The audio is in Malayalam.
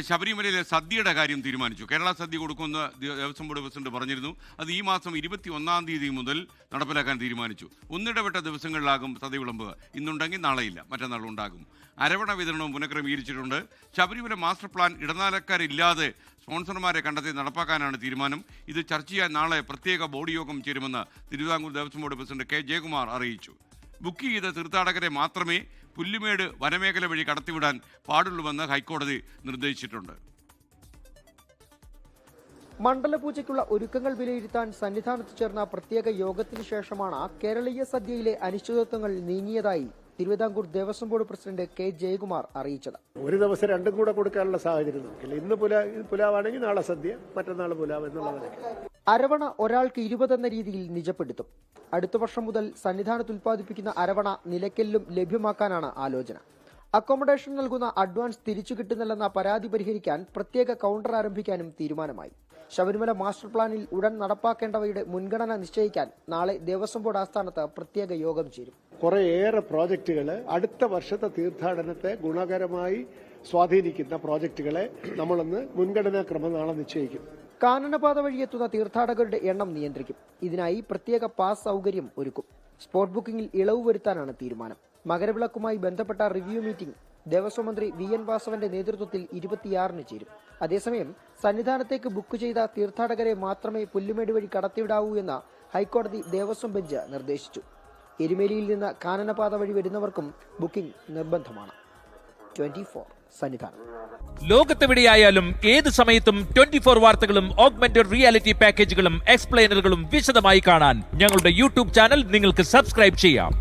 ശബരിമലയിലെ സദ്യയുടെ കാര്യം തീരുമാനിച്ചു. കേരള സദ്യ കൊടുക്കുമെന്ന് ദേവസ്വം ബോർഡ് പ്രസിഡന്റ് പറഞ്ഞിരുന്നു. അത് ഈ മാസം 21-ാം തീയതി മുതൽ നടപ്പിലാക്കാൻ തീരുമാനിച്ചു. ഒന്നിടവിട്ട ദിവസങ്ങളിലാകും സദ്യ വിളമ്പുക. ഇന്നുണ്ടെങ്കിൽ നാളെയില്ല, മറ്റന്നാൾ ഉണ്ടാകും. അരവണ വിതരണവും പുനഃക്രമീകരിച്ചിട്ടുണ്ട്. ശബരിമല മാസ്റ്റർ പ്ലാൻ ഇടനാലക്കാരില്ലാതെ സ്പോൺസർമാരെ കണ്ടെത്തി നടപ്പാക്കാനാണ് തീരുമാനം. ഇത് ചർച്ച ചെയ്യാൻ നാളെ പ്രത്യേക ബോർഡ് യോഗം ചേരുമെന്ന് Thiruvithamkoor Devaswom board president K Jayakumar അറിയിച്ചു. ബുക്ക് ചെയ്ത തീർത്ഥാടകരെ മാത്രമേ പുല്ലുമേട് വനമേഖല വഴി കടത്തിവിടാൻ പാടുള്ളൂവെന്ന് ഹൈക്കോടതി നിർദ്ദേശിച്ചിട്ടുണ്ട്. മണ്ഡലപൂജയ്ക്കുള്ള ഒരുക്കങ്ങൾ വിലയിരുത്താൻ സന്നിധാനത്ത് ചേർന്ന പ്രത്യേക യോഗത്തിന് ശേഷമാണ് കേരളീയ സദ്യയിലെ അനിശ്ചിതത്വങ്ങൾ നീങ്ങിയതായി Thiruvithamkoor Devaswom board president K Jayakumar അറിയിച്ചത്. ഒരു ദിവസം രണ്ടും കൂടെ കൊടുക്കാനുള്ള സാഹചര്യം നോക്കില്ല. ഇന്ന് പുലാവാണെങ്കിൽ നാളെ സദ്യ, മറ്റന്നാൾ പുലാവ് എന്നുള്ളത്. അരവണ ഒരാൾക്ക് 20 എന്ന രീതിയിൽ നിജപ്പെടുത്തും. അടുത്ത വർഷം മുതൽ സന്നിധാനത്ത് ഉൽപ്പാദിപ്പിക്കുന്ന അരവണ നിലയ്ക്കലിലും ലഭ്യമാക്കാനാണ് ആലോചന. അക്കോമഡേഷൻ നൽകുന്ന അഡ്വാൻസ് തിരിച്ചു കിട്ടുന്നില്ലെന്ന പരാതി പരിഹരിക്കാൻ പ്രത്യേക കൗണ്ടർ ആരംഭിക്കാനും തീരുമാനമായി. ശബരിമല മാസ്റ്റർ പ്ലാനിൽ ഉടൻ നടപ്പാക്കേണ്ടവയുടെ മുൻഗണന നിശ്ചയിക്കാൻ നാളെ ദേവസ്വം ബോർഡ് ആസ്ഥാനത്ത് പ്രത്യേക യോഗം ചേരും. കുറേയേറെ പ്രോജക്റ്റുകൾ അടുത്ത വർഷത്തെ തീർത്ഥാടനത്തെ ഗുണകരമായി സ്വാധീനിക്കുന്ന പ്രോജക്റ്റുകളെ നമ്മളൊന്ന് മുൻഗണനാ ക്രമം നാളെ നിശ്ചയിക്കും. കാനനപാത വഴിയെത്തുന്ന തീർത്ഥാടകരുടെ എണ്ണം നിയന്ത്രിക്കും. ഇതിനായി പ്രത്യേക പാസ് സൗകര്യം ഒരുക്കും. സ്പോട്ട് ബുക്കിംഗിൽ ഇളവ് വരുത്താനാണ് തീരുമാനം. മകരവിളക്കുമായി ബന്ധപ്പെട്ട റിവ്യൂ മീറ്റിംഗ് ദേവസ്വം മന്ത്രി VN വാസവന്റെ നേതൃത്വത്തിൽ 26-ന് ചേരും. അതേസമയം സന്നിധാനത്തേക്ക് ബുക്ക് ചെയ്ത തീർത്ഥാടകരെ മാത്രമേ പുല്ലുമേട് വഴി കടത്തിവിടാവൂ എന്ന് ഹൈക്കോടതി ദേവസ്വം ബെഞ്ച് നിർദ്ദേശിച്ചു. എരുമേലിയിൽ നിന്ന് കാനനപാത വഴി വരുന്നവർക്കും ബുക്കിംഗ് നിർബന്ധമാണ്. 24 സന്നിധാനം. ലോകത്തെവിടെയായാലും ഏത് സമയത്തും 24 വാർത്തകളും ഓഗ്മെന്റഡ് റിയാലിറ്റി പാക്കേജുകളും എക്സ്പ്ലെയിനറുകളും വിശദമായി കാണാൻ ഞങ്ങളുടെ യൂട്യൂബ് ചാനൽ നിങ്ങൾക്ക് സബ്സ്ക്രൈബ് ചെയ്യാം.